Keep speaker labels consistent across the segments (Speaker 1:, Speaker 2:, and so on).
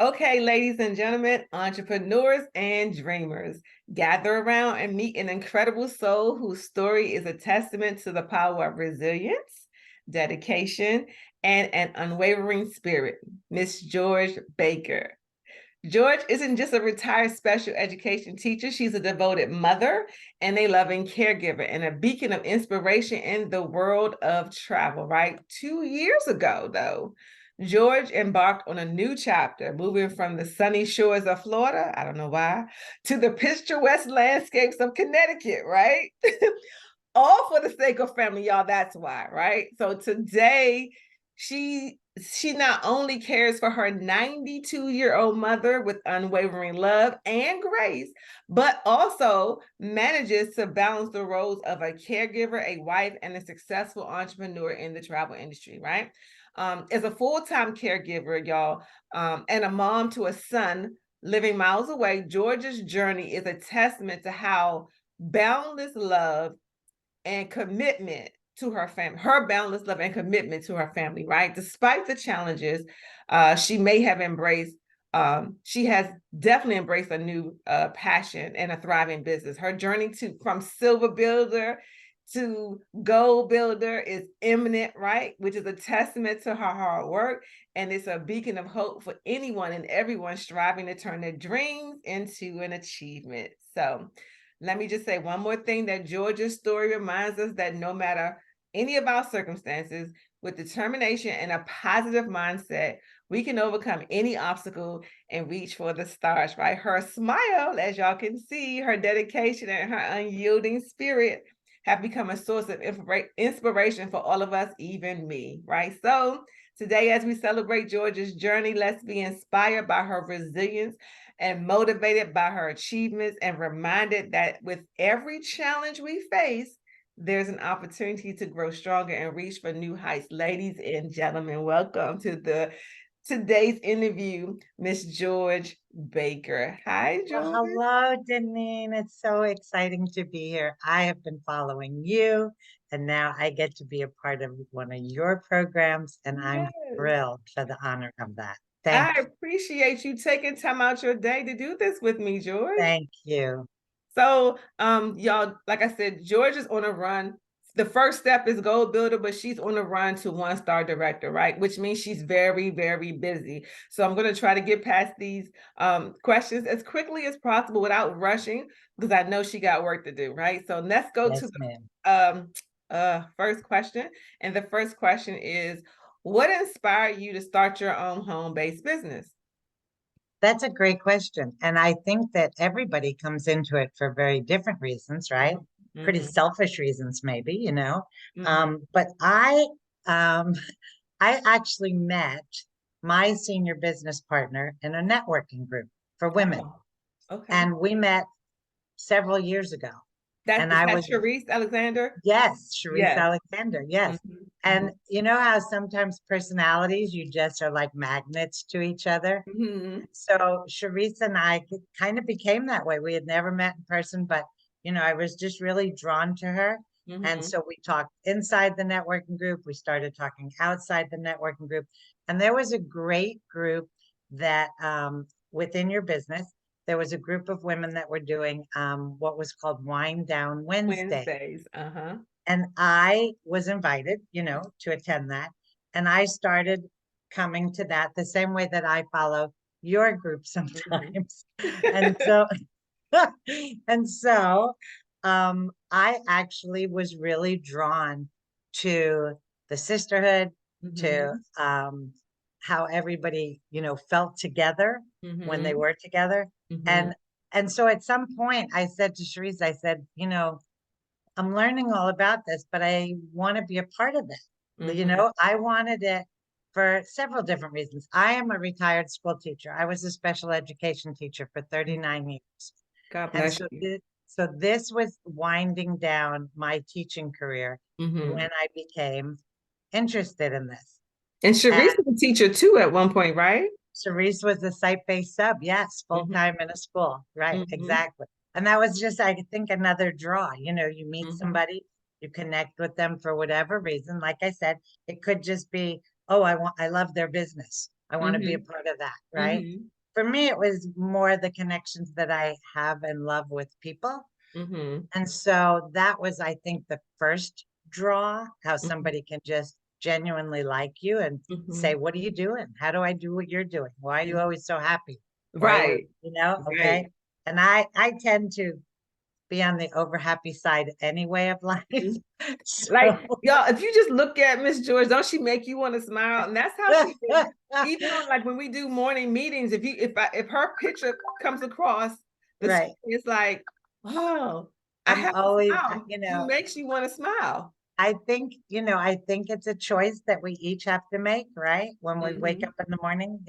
Speaker 1: Okay, ladies and gentlemen, entrepreneurs and dreamers, gather around and meet an incredible soul whose story is a testament to the power of resilience, dedication, and an unwavering spirit, Miss George Baker. George isn't just a retired special education teacher, she's a devoted mother and a loving caregiver and a beacon of inspiration in the world of travel, right? 2 years ago, though, George embarked on a new chapter, moving from the sunny shores of Florida, I don't know why, to the picturesque landscapes of Connecticut, right? All for the sake of family, y'all. That's why, right? So today, she not only cares for her 92-year-old mother with unwavering love and grace, but also manages to balance the roles of a caregiver, a wife, and a successful entrepreneur in the travel industry, right? As a full-time caregiver, y'all, and a mom to a son living miles away, Georgia's journey is a testament to how boundless love and commitment to her family, her boundless love and commitment to her family, right? Despite the challenges she may have embraced, she has definitely embraced a new passion and a thriving business. Her journey from silver builder to gold builder is imminent, right? Which is a testament to her hard work. And it's a beacon of hope for anyone and everyone striving to turn their dreams into an achievement. So let me just say one more thing, that Georgia's story reminds us that no matter any of our circumstances, with determination and a positive mindset, we can overcome any obstacle and reach for the stars, right? Her smile, as y'all can see, her dedication and her unyielding spirit have become a source of inspiration for all of us, even me, right? So today, as we celebrate Georgia's journey, let's be inspired by her resilience and motivated by her achievements and reminded that with every challenge we face, there's an opportunity to grow stronger and reach for new heights. Ladies and gentlemen, welcome to today's interview, Miss George Baker. Hi,
Speaker 2: Well,
Speaker 1: George.
Speaker 2: hello, Deneen. It's so exciting to be here. I have been following you, and now I get to be a part of one of your programs, and I'm
Speaker 1: Yes.
Speaker 2: thrilled for the honor of that.
Speaker 1: I
Speaker 2: Thank you.
Speaker 1: appreciate you taking time out your day to do this with me, George.
Speaker 2: Thank you.
Speaker 1: So, y'all, like I said, George is on a run. The first step is goal builder, but she's on a run to one-star director, right? Which means she's very, very busy. So I'm going to try to get past these questions as quickly as possible without rushing, because I know she got work to do, right? So let's go to
Speaker 2: Yes, ma'am.
Speaker 1: the first question. And the first question is, what inspired you to start your own home-based business?
Speaker 2: That's a great question. And I think that everybody comes into it for very different reasons, right? Pretty
Speaker 1: Mm-hmm.
Speaker 2: selfish reasons, maybe, you know.
Speaker 1: Mm-hmm.
Speaker 2: But um, I actually met my senior business partner in a networking group for women.
Speaker 1: Oh, okay.
Speaker 2: And we met several years ago.
Speaker 1: That
Speaker 2: And
Speaker 1: is
Speaker 2: I
Speaker 1: that
Speaker 2: was,
Speaker 1: Sharice Alexander?
Speaker 2: yes, Sharice
Speaker 1: Yes.
Speaker 2: Alexander, yes.
Speaker 1: Mhm,
Speaker 2: And
Speaker 1: mhm,
Speaker 2: you know how sometimes personalities, you just are like magnets to each other?
Speaker 1: mhm,
Speaker 2: So Sharice and I kind of became that way. We had never met in person, but I was just really drawn to her. And
Speaker 1: mhm.
Speaker 2: so we talked inside the networking group. We started talking outside the networking group. And there was a great group that within your business, there was a group of women that were doing what was called Wind Down Wednesday.
Speaker 1: Wednesdays. Uh-huh.
Speaker 2: And I was invited, to attend that. And I started coming to that the same way that I follow your group
Speaker 1: Mhm.
Speaker 2: sometimes. And so, and so, I actually was really drawn to the sisterhood, to
Speaker 1: Mhm,
Speaker 2: how everybody, felt together when they
Speaker 1: mhm,
Speaker 2: were together.
Speaker 1: mhm,
Speaker 2: And and so at some point I said to Sharice, I said, I'm learning all about this, but I want to be a part of it.
Speaker 1: mhm.
Speaker 2: I wanted it for several different reasons. I am a retired school teacher. I was a special education teacher for 39 years.
Speaker 1: God
Speaker 2: And
Speaker 1: bless
Speaker 2: so
Speaker 1: you.
Speaker 2: this was winding down my teaching career
Speaker 1: Mhm.
Speaker 2: when I became interested in this.
Speaker 1: And
Speaker 2: And
Speaker 1: Sharice was a teacher too at one point, right?
Speaker 2: Cerise was a site-based sub, yes,
Speaker 1: Mhm,
Speaker 2: full-time in a school. Right,
Speaker 1: mhm,
Speaker 2: exactly. And that was just, I think, another draw. You meet
Speaker 1: mhm,
Speaker 2: somebody, you connect with them for whatever reason. Like I said, it could just be, I love their business. I want to be a
Speaker 1: mhm,
Speaker 2: part of that, right?
Speaker 1: mhm.
Speaker 2: for me, it was more the connections that I have and love with people.
Speaker 1: Mm-hmm.
Speaker 2: And so that was, I think, the first draw, how
Speaker 1: Mm-hmm.
Speaker 2: somebody can just genuinely like you and
Speaker 1: Mm-hmm.
Speaker 2: say, what are you doing? How do I do what you're doing? Why are you always so happy? Why are you,
Speaker 1: Right.
Speaker 2: okay.
Speaker 1: Right.
Speaker 2: And I tend to be on the over happy side anyway of life.
Speaker 1: Mhm. Like,
Speaker 2: So
Speaker 1: y'all, if you just look at Miss George, don't she make you want to smile? And that's how she is. Even on, like, when we do morning meetings, if her picture comes across the
Speaker 2: right.
Speaker 1: screen, it's like, oh, I
Speaker 2: I'm
Speaker 1: have to
Speaker 2: always,
Speaker 1: smile. She makes you want to smile.
Speaker 2: I think it's a choice that we each have to make, right? When we wake
Speaker 1: Mm-hmm.
Speaker 2: up in the morning.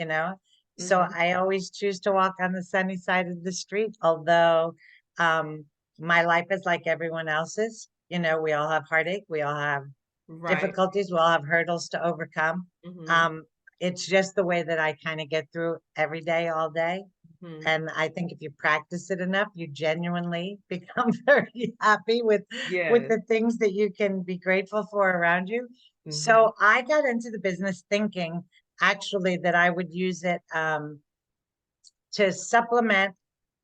Speaker 2: So
Speaker 1: Mm-hmm.
Speaker 2: I always choose to walk on the sunny side of the street, although um, my life is like everyone else's. We all have heartache, we all have
Speaker 1: Right.
Speaker 2: difficulties, we all have hurdles to overcome.
Speaker 1: Mm-hmm.
Speaker 2: Um, it's just the way that I kind of get through every day, all day.
Speaker 1: Mm-hmm.
Speaker 2: And I think if you practice it enough, you genuinely become very happy with
Speaker 1: Yes.
Speaker 2: the things that you can be grateful for around you.
Speaker 1: Mm-hmm.
Speaker 2: So I got into the business thinking actually that I would use it to supplement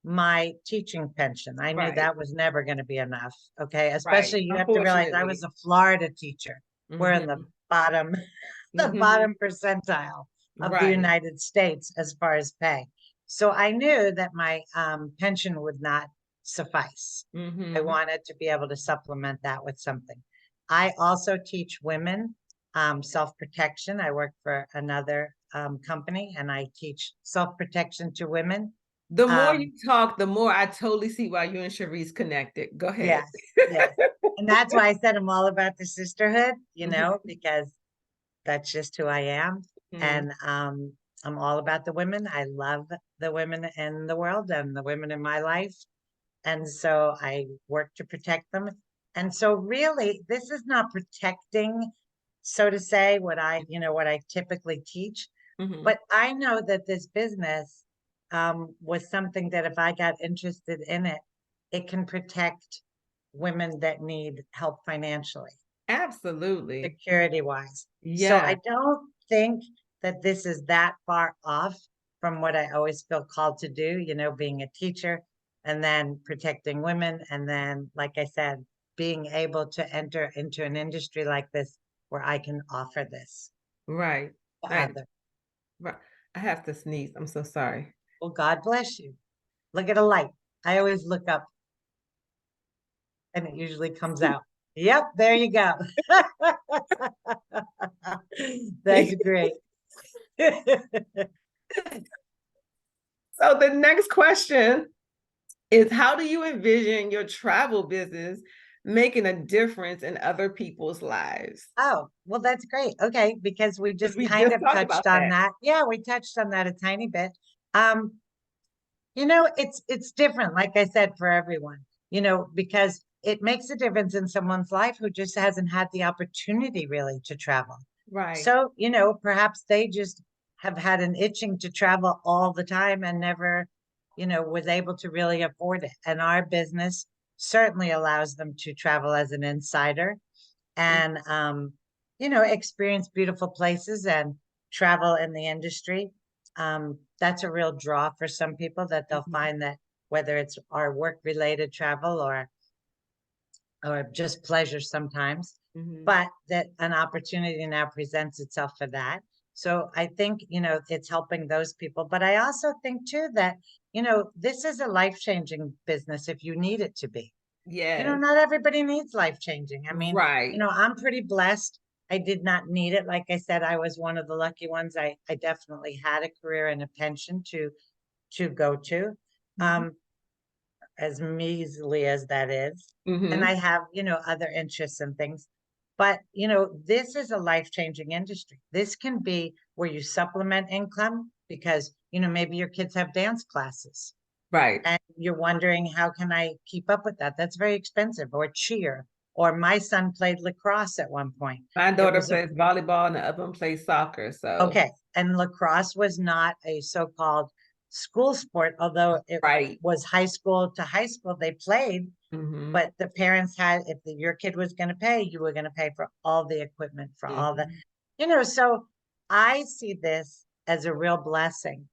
Speaker 2: my teaching pension. I knew
Speaker 1: Right.
Speaker 2: that was never going to be enough. Okay.
Speaker 1: Right.
Speaker 2: Especially you have to realize I was
Speaker 1: Unfortunately.
Speaker 2: a Florida teacher. We're in the
Speaker 1: Mm-hmm.
Speaker 2: bottom, the
Speaker 1: Mm-hmm.
Speaker 2: bottom percentile of the
Speaker 1: Right.
Speaker 2: United States as far as pay. So I knew that my pension would not suffice. I
Speaker 1: Mm-hmm.
Speaker 2: wanted to be able to supplement that with something. I also teach women self-protection. I work for another company and I teach self-protection to women.
Speaker 1: The more
Speaker 2: Um,
Speaker 1: you talk, the more I totally see why you and Cherise connected. Go ahead.
Speaker 2: yes, yes. And that's why I said I'm all about the sisterhood,
Speaker 1: Mhm.
Speaker 2: because that's just who I am.
Speaker 1: Mhm.
Speaker 2: And I'm all about the women. I love the women in the world and the women in my life. And so I work to protect them. And so really, this is not protecting, so to say, what I typically teach.
Speaker 1: Mhm.
Speaker 2: But I know that this business was something that if I got interested in it, it can protect women that need help financially,
Speaker 1: Absolutely.
Speaker 2: security wise. So I
Speaker 1: Yeah.
Speaker 2: don't think that this is that far off from what I always feel called to do, being a teacher and then protecting women. And then, like I said, being able to enter into an industry like this where I can offer this
Speaker 1: Right.
Speaker 2: to
Speaker 1: Right.
Speaker 2: others.
Speaker 1: Right. I have to sneeze. I'm so sorry.
Speaker 2: Well, God bless you. Look at a light. I always look up and it usually comes out. Yep, there you go. That's great.
Speaker 1: So the next question is, how do you envision your travel business making a difference in other people's lives?
Speaker 2: Oh, well, that's great. Okay, because we
Speaker 1: Because
Speaker 2: just
Speaker 1: we
Speaker 2: kind
Speaker 1: just
Speaker 2: of
Speaker 1: talked about
Speaker 2: touched on
Speaker 1: that.
Speaker 2: that. Yeah, we touched on that a tiny bit. Um, it's different, like I said, for everyone, because it makes a difference in someone's life who just hasn't had the opportunity really to travel.
Speaker 1: Right.
Speaker 2: So, perhaps they just have had an itching to travel all the time and never, was able to really afford it. And our business certainly allows them to travel as an insider and experience beautiful places and travel in the industry. That's a real draw for some people that they'll
Speaker 1: Mhm.
Speaker 2: find that whether it's our work related travel or just pleasure sometimes,
Speaker 1: Mhm.
Speaker 2: but that an opportunity now presents itself for that. So I think, it's helping those people. But I also think too that, this is a life-changing business if you need it to be.
Speaker 1: Yes.
Speaker 2: Not everybody needs life changing. I mean,
Speaker 1: Right.
Speaker 2: I'm pretty blessed. I did not need it. Like I said, I was one of the lucky ones. I definitely had a career and a pension to go to,
Speaker 1: Mhm.
Speaker 2: um, as measly as that is. And I
Speaker 1: Mhm.
Speaker 2: have, other interests and things. But, this is a life-changing industry. This can be where you supplement income because, maybe your kids have dance classes
Speaker 1: Right.
Speaker 2: and you're wondering how can I keep up with that? That's very expensive. Or cheer. Or my son played lacrosse at one point.
Speaker 1: My
Speaker 2: It
Speaker 1: daughter
Speaker 2: was a
Speaker 1: plays volleyball and the other one plays soccer. So,
Speaker 2: okay, and lacrosse was not a so-called school sport, although it
Speaker 1: right.
Speaker 2: was high school to high school. They played,
Speaker 1: Mhm.
Speaker 2: but the parents had if your kid was going to pay, you were going to pay for all the equipment for all the,
Speaker 1: Mhm.
Speaker 2: so I see this as a real blessing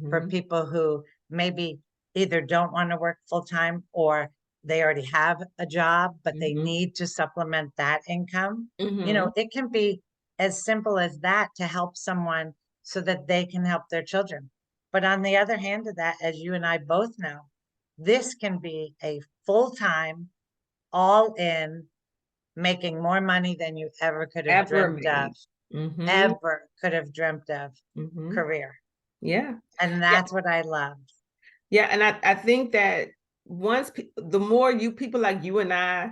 Speaker 2: for people who maybe either don't want to work full time or they already have a job, but they need to supplement that income. You know, it can be as simple as that to help someone so that they can help their children. But on the other hand of that, as you and I both know, this can be a full-time, all in, making more money than you ever could have
Speaker 1: Ever
Speaker 2: dreamt of,
Speaker 1: made. Mm-hmm.
Speaker 2: ever could have dreamt of
Speaker 1: Mm-hmm.
Speaker 2: career.
Speaker 1: Yeah.
Speaker 2: And
Speaker 1: Yeah.
Speaker 2: that's what I love.
Speaker 1: Yeah. And I think that once the more people like you and I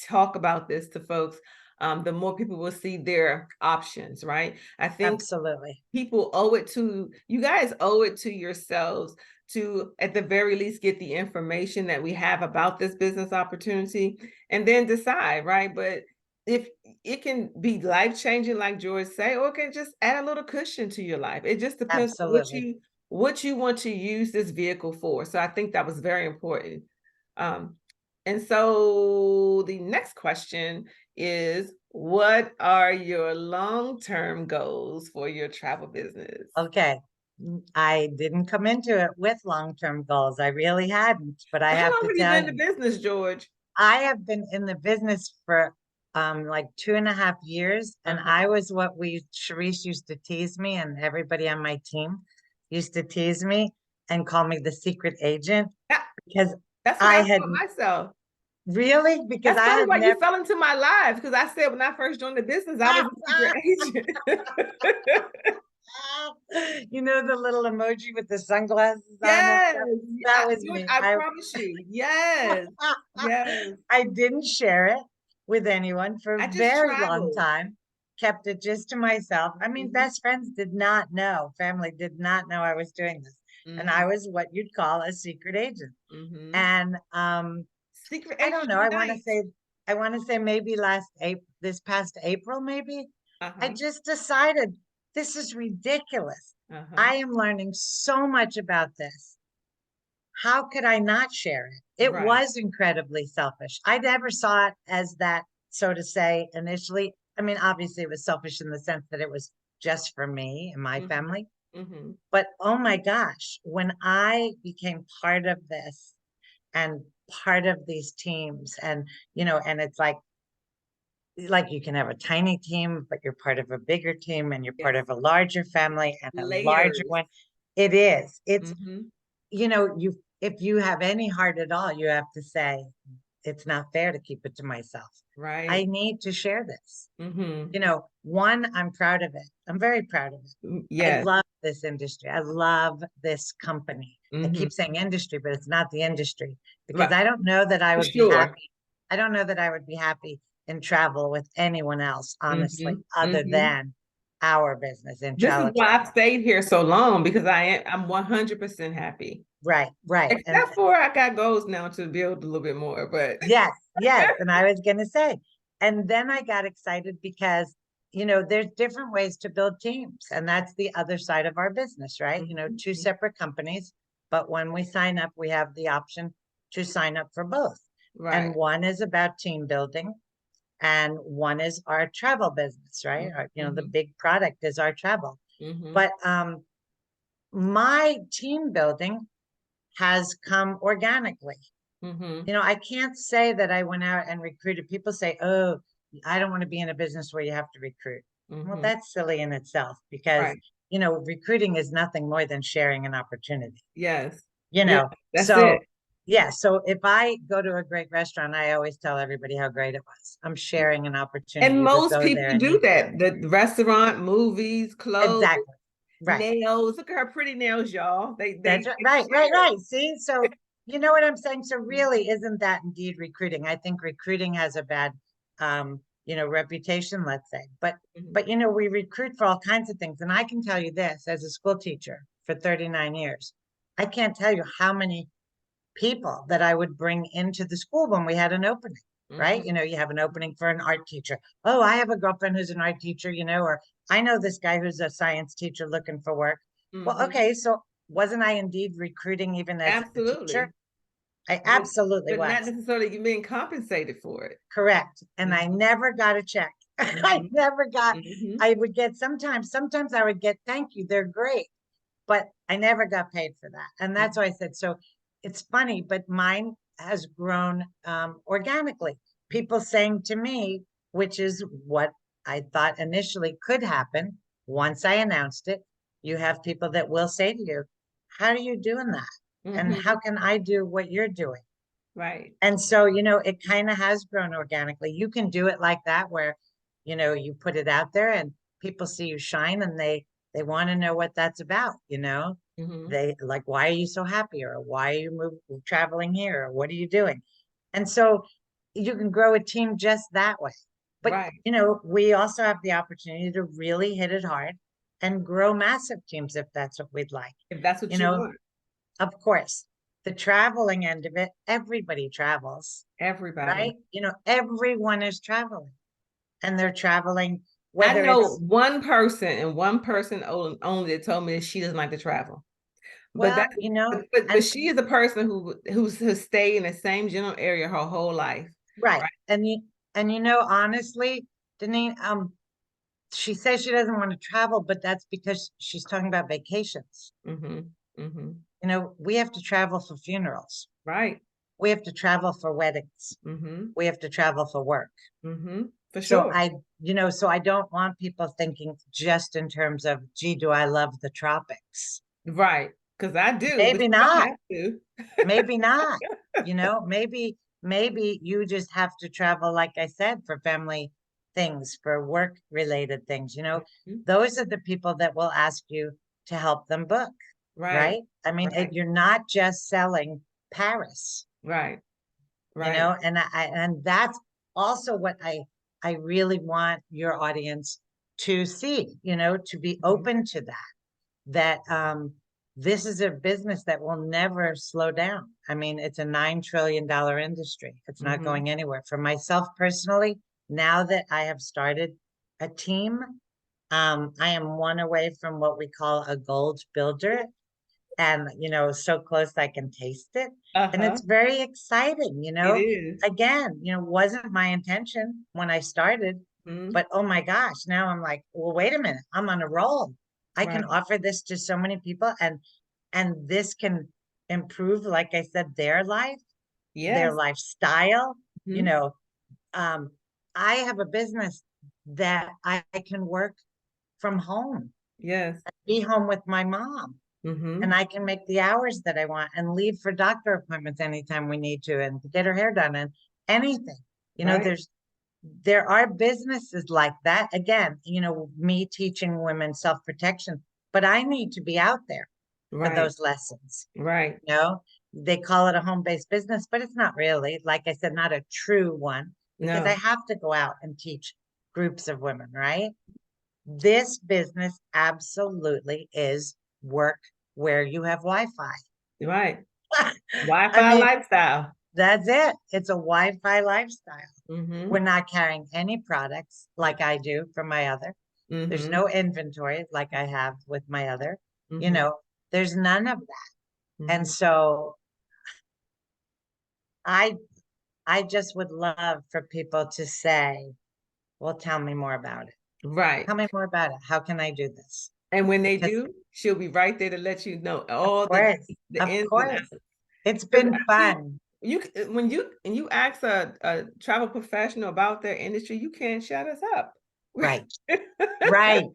Speaker 1: talk about this to folks, the more people will see their options, right? I think
Speaker 2: Absolutely.
Speaker 1: people owe it to you guys, owe it to yourselves to at the very least get the information that we have about this business opportunity and then decide, right? But if it can be life-changing, like George say, or it can just add a little cushion to your life. It just depends on
Speaker 2: Absolutely.
Speaker 1: what you want to use this vehicle for. So I think that was very important. And so the next question is, what are your long-term goals for your travel business?
Speaker 2: Okay. I didn't come into it with long-term goals. I really hadn't, but I
Speaker 1: How
Speaker 2: have
Speaker 1: long
Speaker 2: to
Speaker 1: have you
Speaker 2: tell
Speaker 1: been in
Speaker 2: you,
Speaker 1: the business, George?
Speaker 2: I have been in the business for like 2.5 years, and I was what Sharice used to tease me, and everybody on my team used to tease me and call me the secret agent
Speaker 1: Yeah,
Speaker 2: because
Speaker 1: that's what
Speaker 2: I
Speaker 1: I
Speaker 2: had
Speaker 1: thought myself.
Speaker 2: really, because
Speaker 1: That's
Speaker 2: I
Speaker 1: probably
Speaker 2: had
Speaker 1: why you
Speaker 2: never.
Speaker 1: fell into my life, because I said when I first joined the business, I was a secret agent.
Speaker 2: You know the little emoji with the sunglasses on and
Speaker 1: Yes,
Speaker 2: stuff? That was
Speaker 1: George,
Speaker 2: me.
Speaker 1: I promise you. Yes, yes.
Speaker 2: I didn't share it with anyone for a
Speaker 1: I just
Speaker 2: very long
Speaker 1: traveled.
Speaker 2: time, kept it just to myself. I mean,
Speaker 1: Hmm.
Speaker 2: best friends did not know, family did not know I was doing this. And I
Speaker 1: Hmm.
Speaker 2: was what you'd call a secret agent.
Speaker 1: Hmm.
Speaker 2: And
Speaker 1: Secret
Speaker 2: I don't
Speaker 1: agent
Speaker 2: know,
Speaker 1: unite.
Speaker 2: I want to say maybe this past April, maybe, I
Speaker 1: Uh-huh.
Speaker 2: just decided this is ridiculous.
Speaker 1: Uh-huh.
Speaker 2: I am learning so much about this. How could I not share it? It
Speaker 1: Right.
Speaker 2: was incredibly selfish. I never saw it as that, so to say, initially. I mean, obviously, it was selfish in the sense that it was just for me and my
Speaker 1: Hmm.
Speaker 2: family.
Speaker 1: Hmm.
Speaker 2: But oh my gosh, when I became part of this and part of these teams, and and it's like you can have a tiny team, but you're part of a bigger team and you're part
Speaker 1: Yes.
Speaker 2: of a larger family and a larger
Speaker 1: Layers.
Speaker 2: one. It is. It's
Speaker 1: Hmm.
Speaker 2: you if you have any heart at all, you have to say, it's not fair to keep it to myself. I
Speaker 1: Right.
Speaker 2: need to share this.
Speaker 1: Hmm.
Speaker 2: One, I'm proud of it. I'm very proud of it. I
Speaker 1: Yes.
Speaker 2: love this industry. I love this company. I
Speaker 1: Hmm.
Speaker 2: keep saying industry, but it's not the industry because
Speaker 1: Right.
Speaker 2: I don't know that I
Speaker 1: For
Speaker 2: would be
Speaker 1: sure.
Speaker 2: happy. I don't know that I would be happy in travel with anyone else, honestly,
Speaker 1: Hmm.
Speaker 2: other
Speaker 1: Hmm.
Speaker 2: than our business in
Speaker 1: This is
Speaker 2: travel.
Speaker 1: why I've stayed here so long, because I'm 100% happy.
Speaker 2: Right, right. And
Speaker 1: Except for I got goals now to build a little bit more, but
Speaker 2: yes, yes. And I was going to say, and then I got excited because, there's different ways to build teams. And that's the other side of our business, right? Two
Speaker 1: Mhm.
Speaker 2: separate companies. But when we sign up, we have the option to sign up for both. And
Speaker 1: Right.
Speaker 2: one is about team building, and one is our travel business, right? The
Speaker 1: Hmm.
Speaker 2: big product is our travel.
Speaker 1: Hmm.
Speaker 2: But my team building has come organically.
Speaker 1: Hmm.
Speaker 2: I can't say that I went out and recruited. People say, oh, I don't want to be in a business where you have to recruit. Well,
Speaker 1: Hmm.
Speaker 2: that's silly in itself because,
Speaker 1: Right.
Speaker 2: recruiting is nothing more than sharing an opportunity,
Speaker 1: Yes.
Speaker 2: you
Speaker 1: Yeah,
Speaker 2: know.
Speaker 1: that's
Speaker 2: So,
Speaker 1: it.
Speaker 2: yeah. So if I go to a great restaurant, I always tell everybody how great it was. I'm sharing an
Speaker 1: And
Speaker 2: opportunity to
Speaker 1: most
Speaker 2: go there
Speaker 1: people
Speaker 2: and
Speaker 1: do
Speaker 2: eat
Speaker 1: that.
Speaker 2: great.
Speaker 1: The restaurant, movies, clothes,
Speaker 2: Exactly. Right.
Speaker 1: nails. Look at her pretty nails, y'all.
Speaker 2: That's right.
Speaker 1: They
Speaker 2: Right. Right.
Speaker 1: share.
Speaker 2: Right. See, so you know what I'm saying? So really, isn't that indeed recruiting? I think recruiting has a bad, reputation, let's say. But
Speaker 1: Mhm.
Speaker 2: we recruit for all kinds of things. And I can tell you this, as a school teacher for 39 years, I can't tell you how many people that I would bring into the school when we had an opening, right?
Speaker 1: Mhm.
Speaker 2: You have an opening for an art teacher. Oh, I have a girlfriend who's an art teacher, or I know this guy who's a science teacher looking for work. Well,
Speaker 1: Mhm.
Speaker 2: okay, so wasn't I indeed recruiting even as a teacher?
Speaker 1: Absolutely.
Speaker 2: I
Speaker 1: But
Speaker 2: absolutely
Speaker 1: but not
Speaker 2: was.
Speaker 1: necessarily you being compensated for it.
Speaker 2: Correct. And I
Speaker 1: Mhm.
Speaker 2: never got a check. I
Speaker 1: Mhm.
Speaker 2: never got,
Speaker 1: Mhm.
Speaker 2: I would get sometimes I would get, thank you, they're great. but I never got paid for that. And that's why I said, so it's funny, but mine has grown organically. People saying to me, which is what I thought initially could happen once I announced it, you have people that will say to you, how are you doing that? And
Speaker 1: Mm-hmm.
Speaker 2: how can I do what you're doing?
Speaker 1: Right.
Speaker 2: And so, it kind of has grown organically. You can do it like that where, you put it out there and people see you shine and they want to know what that's about.
Speaker 1: Mm-hmm.
Speaker 2: They like, why are you so happy? Or why are you traveling here? Or what are you doing? And so you can grow a team just that way. But,
Speaker 1: Right.
Speaker 2: we also have the opportunity to really hit it hard and grow massive teams if that's what we'd like.
Speaker 1: If that's what
Speaker 2: You
Speaker 1: you
Speaker 2: know,
Speaker 1: want.
Speaker 2: of course, the traveling end of it, everybody travels,
Speaker 1: Everybody.
Speaker 2: right? Everyone is traveling and they're traveling,
Speaker 1: I
Speaker 2: whether
Speaker 1: know
Speaker 2: it's,
Speaker 1: one person and one person only that told me that she doesn't like to travel. But
Speaker 2: well,
Speaker 1: that's but
Speaker 2: and
Speaker 1: she is a person who's stayed in the same general area her whole life.
Speaker 2: right.
Speaker 1: Right.
Speaker 2: Honestly, Deneen, she says she doesn't want to travel, but that's because she's talking about vacations.
Speaker 1: Mm-hmm. Mm-hmm.
Speaker 2: We have to travel for funerals.
Speaker 1: Right.
Speaker 2: We have to travel for weddings.
Speaker 1: Mm-hmm.
Speaker 2: We have to travel for work.
Speaker 1: Mm-hmm. For
Speaker 2: So
Speaker 1: sure.
Speaker 2: I don't want people thinking just in terms of, gee, do I love the tropics?
Speaker 1: Right. Because I do, but
Speaker 2: Maybe
Speaker 1: you don't
Speaker 2: not.
Speaker 1: have to.
Speaker 2: Maybe not. Maybe you just have to travel, like I said, for family things, for work related things.
Speaker 1: Mhm.
Speaker 2: Those are the people that will ask you to help them book,
Speaker 1: Right.
Speaker 2: right? I mean,
Speaker 1: Right.
Speaker 2: you're not just selling Paris,
Speaker 1: Right. Right.
Speaker 2: and that's also what I really want your audience to see, to be
Speaker 1: Mhm.
Speaker 2: open to that this is a business that will never slow down. I mean, it's a $9 trillion industry. It's not
Speaker 1: Mhm.
Speaker 2: going anywhere. For myself personally, now that I have started a team, I am one away from what we call a gold builder, and so close I can taste it. And
Speaker 1: Uh-huh.
Speaker 2: it's very exciting,
Speaker 1: It is.
Speaker 2: again, wasn't my intention when I started,
Speaker 1: Mhm.
Speaker 2: but oh my gosh, now I'm like, well, wait a minute, I'm on a roll. I can
Speaker 1: Right.
Speaker 2: offer this to so many people, and this can improve, like I said, their life, their
Speaker 1: Yes.
Speaker 2: lifestyle. you
Speaker 1: Mhm.
Speaker 2: know um I have a business that I can work from home,
Speaker 1: Yes.
Speaker 2: be home with my mom, and
Speaker 1: Mhm.
Speaker 2: I can make the hours that I want and leave for doctor appointments anytime we need to and get her hair done and anything.
Speaker 1: Right.
Speaker 2: There are businesses like that. Again, me teaching women self-protection, but I need to be out there for
Speaker 1: Right.
Speaker 2: those lessons.
Speaker 1: Right.
Speaker 2: You know, they call it a home-based business, but it's not really, like I said, not a true one, because I
Speaker 1: No.
Speaker 2: have to go out and teach groups of women, right? This business absolutely is work where you have Wi-Fi.
Speaker 1: Right.
Speaker 2: I
Speaker 1: Wi-Fi
Speaker 2: mean,
Speaker 1: lifestyle.
Speaker 2: that's it. It's a Wi-Fi lifestyle. We're
Speaker 1: Mhm.
Speaker 2: not carrying any products like I do for my other. There's
Speaker 1: Mhm.
Speaker 2: no inventory like I have with my other. You
Speaker 1: Mhm.
Speaker 2: know, there's none of that. And
Speaker 1: Mhm.
Speaker 2: so I I just would love for people to say, well, tell me more about it.
Speaker 1: Right.
Speaker 2: Tell me more about it. How can I do this?
Speaker 1: And when they
Speaker 2: Because
Speaker 1: do, she'll be right there to let you know
Speaker 2: of
Speaker 1: all
Speaker 2: course,
Speaker 1: the
Speaker 2: of
Speaker 1: ins and
Speaker 2: course,
Speaker 1: outs.
Speaker 2: it's
Speaker 1: 'Cause
Speaker 2: been
Speaker 1: I see
Speaker 2: fun.
Speaker 1: when you ask a travel professional about their industry, you can't shut us up.
Speaker 2: Right, right,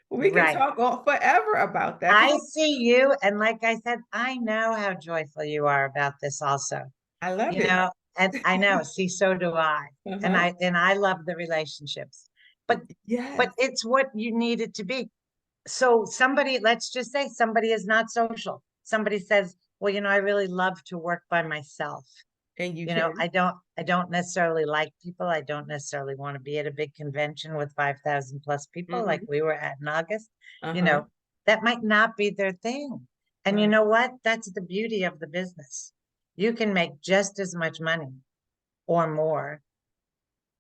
Speaker 1: We can
Speaker 2: right.
Speaker 1: talk all forever about that because
Speaker 2: I see you, and like I said, I know how joyful you are about this also.
Speaker 1: I love
Speaker 2: You
Speaker 1: it.
Speaker 2: know, and I know, see, so do I. And
Speaker 1: Uh-huh.
Speaker 2: I love the relationships. But
Speaker 1: Yes.
Speaker 2: it's what you need it to be. So somebody, let's just say somebody is not social. Somebody says, well, I really love to work by myself.
Speaker 1: And you can.
Speaker 2: I don't necessarily like people. I don't necessarily want to be at a big convention with 5,000 plus people like
Speaker 1: Mhm.
Speaker 2: we were at in August. You
Speaker 1: Uh-huh.
Speaker 2: know, that might not be their thing. And you
Speaker 1: Right.
Speaker 2: know what? That's the beauty of the business. You can make just as much money or more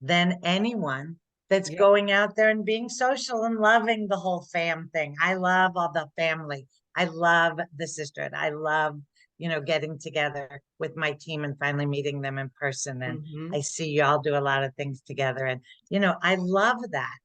Speaker 2: than anyone that's
Speaker 1: Yeah.
Speaker 2: going out there and being social and loving the whole fam thing. I love all the family. I love the sisterhood. I love, getting together with my team and finally meeting them in person. And I
Speaker 1: Mhm.
Speaker 2: see y'all do a lot of things together. And, I love that.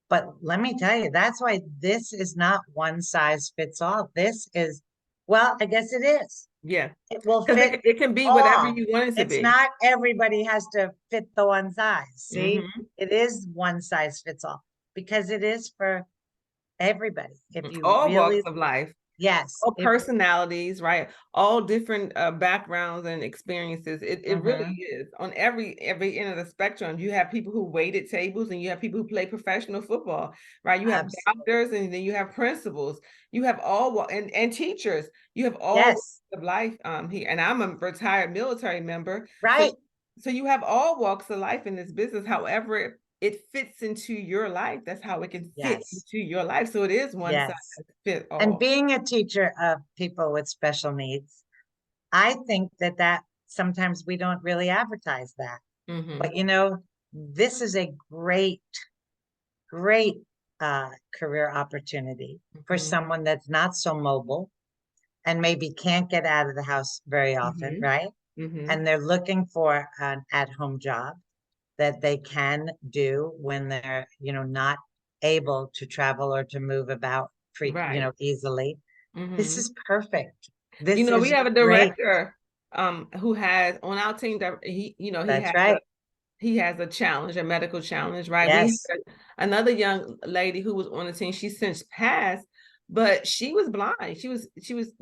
Speaker 2: But let me tell you, that's why this is not one size fits all. This is, well, I guess it is.
Speaker 1: Yeah.
Speaker 2: It will
Speaker 1: Because
Speaker 2: fit
Speaker 1: it can be whatever
Speaker 2: all.
Speaker 1: you want it to
Speaker 2: It's
Speaker 1: be.
Speaker 2: not everybody has to fit the one size. See,
Speaker 1: Hmm.
Speaker 2: it is one size fits all because it is for everybody. If you
Speaker 1: All walks
Speaker 2: really,
Speaker 1: of life.
Speaker 2: yes,
Speaker 1: All
Speaker 2: if,
Speaker 1: personalities, right? All different backgrounds and experiences. It really
Speaker 2: mhm,
Speaker 1: is on every end of the spectrum. You have people who wait at tables, and you have people who play professional football, right? You have
Speaker 2: absolutely.
Speaker 1: doctors, and then you have principals. You have and teachers. You have all walks
Speaker 2: Yes,
Speaker 1: of life here. And I'm a retired military member, so
Speaker 2: right.
Speaker 1: you have all walks of life in this business. However, it fits into your life. That's how it can fit
Speaker 2: Yes,
Speaker 1: into your life. So it is one size
Speaker 2: yes.
Speaker 1: fit
Speaker 2: And
Speaker 1: all.
Speaker 2: being a teacher of people with special needs, I think that sometimes we don't really advertise that.
Speaker 1: Mm-hmm.
Speaker 2: But this is a great uh, career opportunity for
Speaker 1: Mhm,
Speaker 2: someone that's not so mobile and maybe can't get out of the house very often,
Speaker 1: mhm,
Speaker 2: right?
Speaker 1: mhm.
Speaker 2: And they're looking for an at-home job that they can do when they're, not able to travel or to move about
Speaker 1: Right.
Speaker 2: easily. This
Speaker 1: Mhm.
Speaker 2: is perfect. This
Speaker 1: We
Speaker 2: is
Speaker 1: have a
Speaker 2: great.
Speaker 1: director who has on our team that
Speaker 2: That's right.
Speaker 1: he has a challenge, a medical challenge, right? We
Speaker 2: Yes,
Speaker 1: had another young lady who was on the team. She's since passed, but she was blind. She was
Speaker 2: that's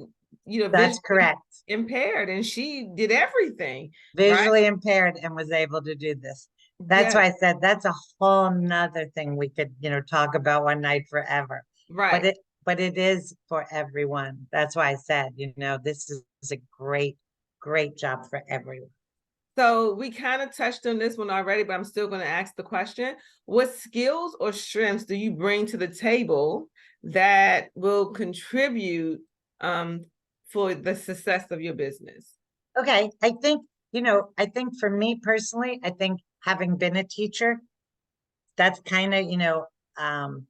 Speaker 1: visually
Speaker 2: correct.
Speaker 1: impaired, and she did everything, right?
Speaker 2: Visually impaired and was able to do this. That's
Speaker 1: Yes,
Speaker 2: why I said that's a whole nother thing we could, talk about one night forever. But
Speaker 1: right.
Speaker 2: it is for everyone. That's why I said, this is a great job for everyone.
Speaker 1: So we kind of touched on this one already, but I'm still going to ask the question. What skills or strengths do you bring to the table that will contribute um, for the success of your business?
Speaker 2: Okay, I think for me personally, I think having been a teacher, that's kind of, um,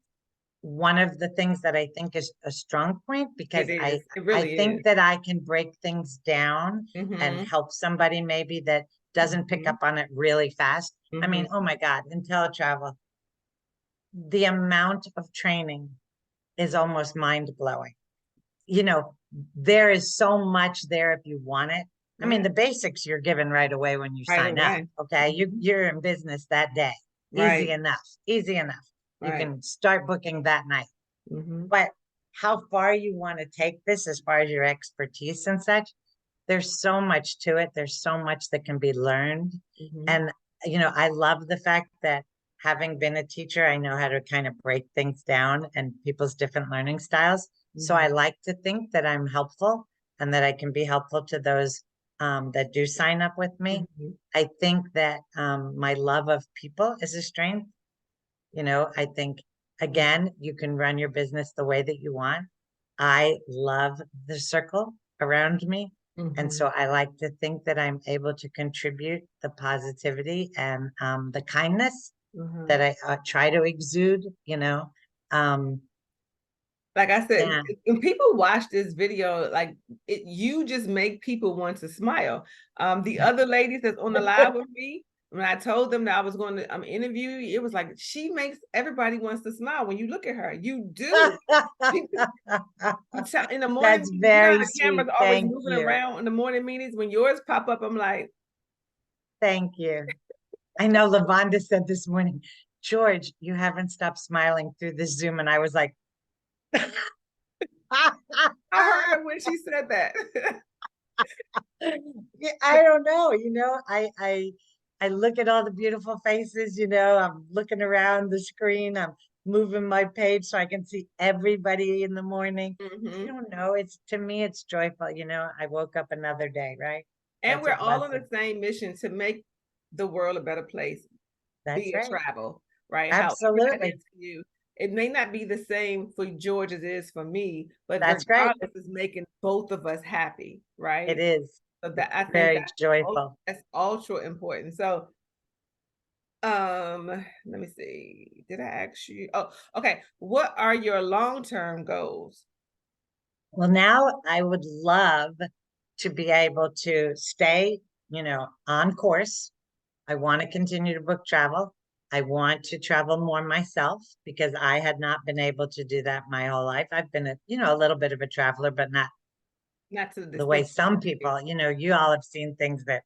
Speaker 2: one of the things that I think is a strong point because
Speaker 1: It
Speaker 2: I
Speaker 1: is. It
Speaker 2: I
Speaker 1: really
Speaker 2: think
Speaker 1: is.
Speaker 2: that I can break things down and
Speaker 1: Mm-hmm.
Speaker 2: help somebody maybe that doesn't pick
Speaker 1: Mm-hmm.
Speaker 2: up on it really fast. I mean, oh
Speaker 1: Mm-hmm.
Speaker 2: my God, in teletravel, the amount of training is almost mind blowing. You know, there is so much there if you want it. I mean,
Speaker 1: Right.
Speaker 2: the basics you're given right away when you
Speaker 1: Right
Speaker 2: sign up.
Speaker 1: away.
Speaker 2: Okay.
Speaker 1: Mm-hmm.
Speaker 2: You're in business that day. Easy
Speaker 1: Right.
Speaker 2: enough. Easy enough. You
Speaker 1: Right.
Speaker 2: can start booking that night.
Speaker 1: Mm-hmm.
Speaker 2: But how far you want to take this as far as your expertise and such, there's so much to it. There's so much that can be learned.
Speaker 1: Mm-hmm.
Speaker 2: And, I love the fact that having been a teacher, I know how to kind of break things down and people's different learning styles. So I
Speaker 1: Mm-hmm.
Speaker 2: like to think that I'm helpful and that I can be helpful to those that do sign up with me.
Speaker 1: Mm-hmm.
Speaker 2: I think that my love of people is a strength. I think, again, you can run your business the way that you want. I love the circle around me. And
Speaker 1: Mm-hmm.
Speaker 2: so I like to think that I'm able to contribute the positivity and the kindness
Speaker 1: Mm-hmm.
Speaker 2: that I try to exude, Um,
Speaker 1: Like I said,
Speaker 2: yeah.
Speaker 1: when people watch this video, like you just make people want to smile. The other ladies that's on the live with me, when I told them that I was going to interview you, it was like she makes everybody wants to smile when you look at her. You do. In the morning
Speaker 2: That's
Speaker 1: meetings, how
Speaker 2: very
Speaker 1: the camera's
Speaker 2: sweet.
Speaker 1: always
Speaker 2: Thank
Speaker 1: moving
Speaker 2: you.
Speaker 1: around in the morning meetings. When yours pop up, I'm like,
Speaker 2: Thank you. I know Lavonda said this morning, George, you haven't stopped smiling through this Zoom. And I was like,
Speaker 1: I heard her when she said that.
Speaker 2: yeah, I don't know. I look at all the beautiful faces. I'm looking around the screen. I'm moving my page so I can see everybody in the morning. I
Speaker 1: Hmm.
Speaker 2: don't know. It's to me, it's joyful. I woke up another day, right?
Speaker 1: And
Speaker 2: That's a
Speaker 1: we're all on
Speaker 2: blessing.
Speaker 1: the same mission to make the world a better place
Speaker 2: That's
Speaker 1: via
Speaker 2: right.
Speaker 1: travel, right? However that
Speaker 2: Absolutely.
Speaker 1: is for you. It may not be the same for George as it is for me, but
Speaker 2: That's great.
Speaker 1: regardless, it's making both of us happy,
Speaker 2: It
Speaker 1: right?
Speaker 2: is.
Speaker 1: So
Speaker 2: It's
Speaker 1: that I think
Speaker 2: very joyful.
Speaker 1: that's ultra important. So let me see. Did I ask you? Oh, okay. What are your long-term goals?
Speaker 2: Well, now I would love to be able to stay, on course. I want to continue to book travel. I want to travel more myself because I had not been able to do that my whole life. I've been a little bit of a traveler, but not
Speaker 1: Not to the
Speaker 2: the way
Speaker 1: distinct
Speaker 2: some
Speaker 1: extent.
Speaker 2: people, you all have seen things that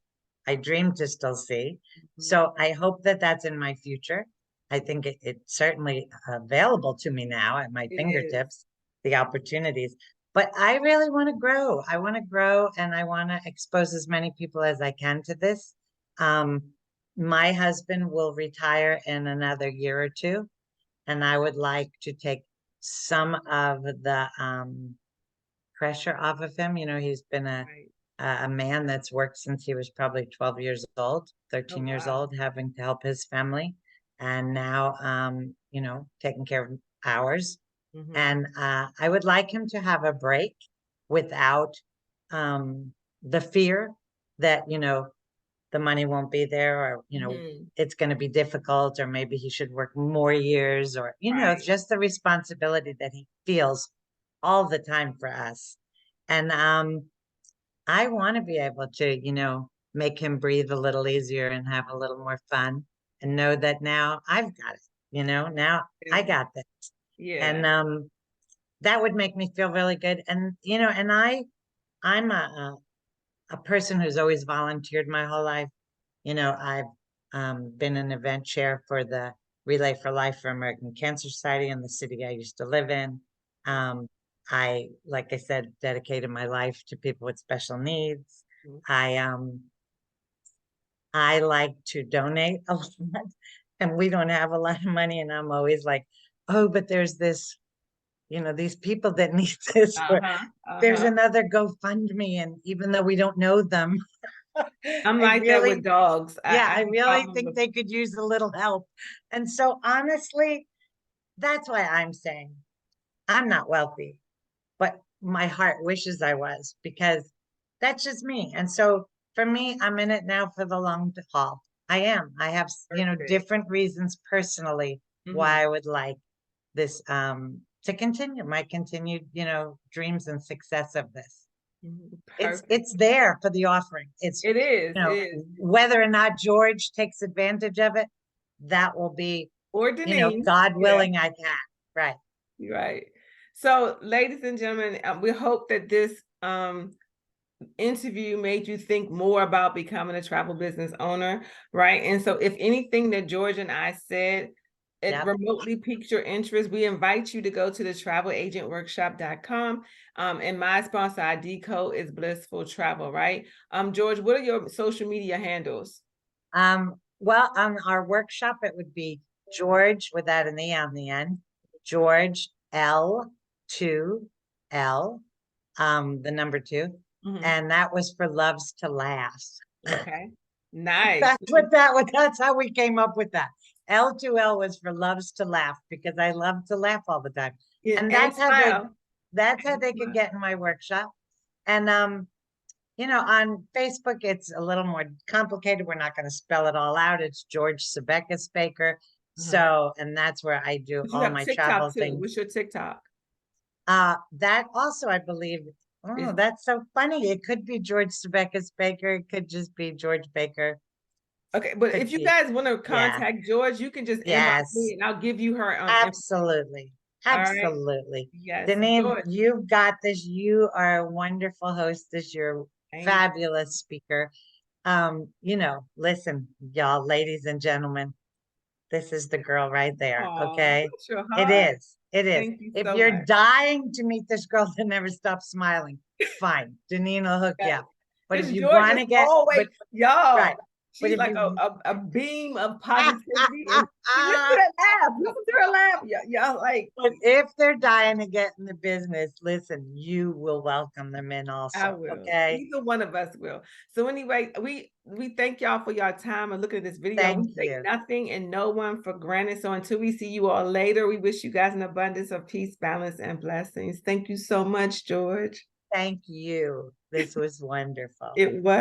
Speaker 2: I dream to still see.
Speaker 1: Mhm.
Speaker 2: So I hope that that's in my future. I think it's certainly available to me now at my
Speaker 1: It is.
Speaker 2: fingertips, the opportunities. But I really want to grow. I want to grow and I want to expose as many people as I can to this. Um, my husband will retire in another year or two, and I would like to take some of the pressure off of him. He's been
Speaker 1: Right.
Speaker 2: a man that's worked since he was probably 12 years old,
Speaker 1: Oh,
Speaker 2: 13 years
Speaker 1: wow.
Speaker 2: old, having to help his family, and now taking care of ours.
Speaker 1: Hmm.
Speaker 2: And I would like him to have a break without the fear that the money won't be there, or
Speaker 1: Hmm.
Speaker 2: it's going to be difficult, or maybe he should work more years, or
Speaker 1: Right.
Speaker 2: just the responsibility that he feels all the time for us. And I want to be able to, make him breathe a little easier and have a little more fun and know that now I've got it, now I
Speaker 1: Yeah.
Speaker 2: got this.
Speaker 1: Yeah.
Speaker 2: And that would make me feel really good. And, and I'm a person who's always volunteered my whole life. I've been an event chair for the Relay for Life for American Cancer Society in the city I used to live in. Um, like I said, dedicated my life to people with special needs.
Speaker 1: Mhm.
Speaker 2: I um, I like to donate a lot, and we don't have a lot of money, and I'm always like, oh, but there's this, these people that need this, or
Speaker 1: Uh-huh.
Speaker 2: there's
Speaker 1: Uh-huh.
Speaker 2: another GoFundMe, and even though we don't know them,
Speaker 1: I'm
Speaker 2: I
Speaker 1: like that with
Speaker 2: really
Speaker 1: dogs.
Speaker 2: yeah,
Speaker 1: I
Speaker 2: I
Speaker 1: have a
Speaker 2: really
Speaker 1: problem
Speaker 2: think
Speaker 1: with.
Speaker 2: they could use a little help. And so honestly, that's why I'm saying I'm not wealthy, but my heart wishes I was, because that's just me. And so for me, I'm in it now for the long haul. I am. I have,
Speaker 1: Perfect.
Speaker 2: different reasons personally
Speaker 1: Hmm.
Speaker 2: why I would like this to continue my continued, dreams and success of this.
Speaker 1: Perfect.
Speaker 2: It's there for the offering. It's,
Speaker 1: It is. It is.
Speaker 2: whether or not George takes advantage of it, that will be,
Speaker 1: Or Deneen.
Speaker 2: God
Speaker 1: Yeah.
Speaker 2: willing, I can. Right.
Speaker 1: You're right. So, ladies and gentlemen, we hope that this interview made you think more about becoming a travel business owner, right? And so, if anything that George and I said, it
Speaker 2: Yep.
Speaker 1: remotely piques your interest, we invite you to go to the travelagentworkshop.com. And my sponsor ID code is Blissful Travel, right? George, what are your social media handles?
Speaker 2: Well, on our workshop, it would be George without an E on the end, George L2L, the number two.
Speaker 1: Mhm.
Speaker 2: And that was for Loves to Laugh.
Speaker 1: Okay. Nice.
Speaker 2: That's how we came up with that. L2L was for Loves to Laugh, because I love to laugh all the time.
Speaker 1: Yeah,
Speaker 2: And
Speaker 1: and smile.
Speaker 2: that's how
Speaker 1: And
Speaker 2: they could
Speaker 1: smile.
Speaker 2: get in my workshop. And on Facebook, it's a little more complicated. We're not going to spell it all out. It's George Sebekis Baker.
Speaker 1: Uh-huh.
Speaker 2: So, and that's where I do
Speaker 1: But you
Speaker 2: all
Speaker 1: have
Speaker 2: my
Speaker 1: TikTok
Speaker 2: travel
Speaker 1: too.
Speaker 2: things.
Speaker 1: What's your TikTok?
Speaker 2: That also, I believe, oh,
Speaker 1: Is
Speaker 2: that's so funny. It could be George Sebekis Baker. It could just be George Baker.
Speaker 1: okay, but
Speaker 2: Could
Speaker 1: if you
Speaker 2: be,
Speaker 1: guys want to
Speaker 2: yeah,
Speaker 1: contact George, you can just inbox me
Speaker 2: yes,
Speaker 1: and I'll give you her
Speaker 2: absolutely.
Speaker 1: all right.
Speaker 2: Absolutely.
Speaker 1: Yes,
Speaker 2: Deneen,
Speaker 1: George.
Speaker 2: you've got this. You are a wonderful hostess. You're a
Speaker 1: Thank you.
Speaker 2: fabulous speaker. Listen, y'all, ladies and gentlemen, this is the girl right there.
Speaker 1: Oh,
Speaker 2: Okay.
Speaker 1: bless your
Speaker 2: It
Speaker 1: heart.
Speaker 2: is. It is.
Speaker 1: Thank you
Speaker 2: If
Speaker 1: so
Speaker 2: you're
Speaker 1: much.
Speaker 2: dying to meet this girl that never stops smiling, fine. Deneen will hook you
Speaker 1: Yes.
Speaker 2: up. But if
Speaker 1: Because
Speaker 2: you
Speaker 1: George
Speaker 2: want
Speaker 1: is
Speaker 2: to get,
Speaker 1: always,
Speaker 2: but
Speaker 1: y'all,
Speaker 2: right. But
Speaker 1: she's
Speaker 2: if
Speaker 1: like
Speaker 2: you,
Speaker 1: a beam of positivity. And she listen to that laugh. Listen to her laugh. Y'all like,
Speaker 2: but if they're dying to get in the business, listen, you will welcome them in
Speaker 1: I
Speaker 2: also.
Speaker 1: will.
Speaker 2: Okay.
Speaker 1: Either one of us will. So anyway, we thank y'all for your time and looking at this video. We
Speaker 2: Thank
Speaker 1: take
Speaker 2: you.
Speaker 1: nothing and no one for granted. So until we see you all later, we wish you guys an abundance of peace, balance, and blessings. Thank you so much, George.
Speaker 2: Thank you. This was wonderful.
Speaker 1: It was.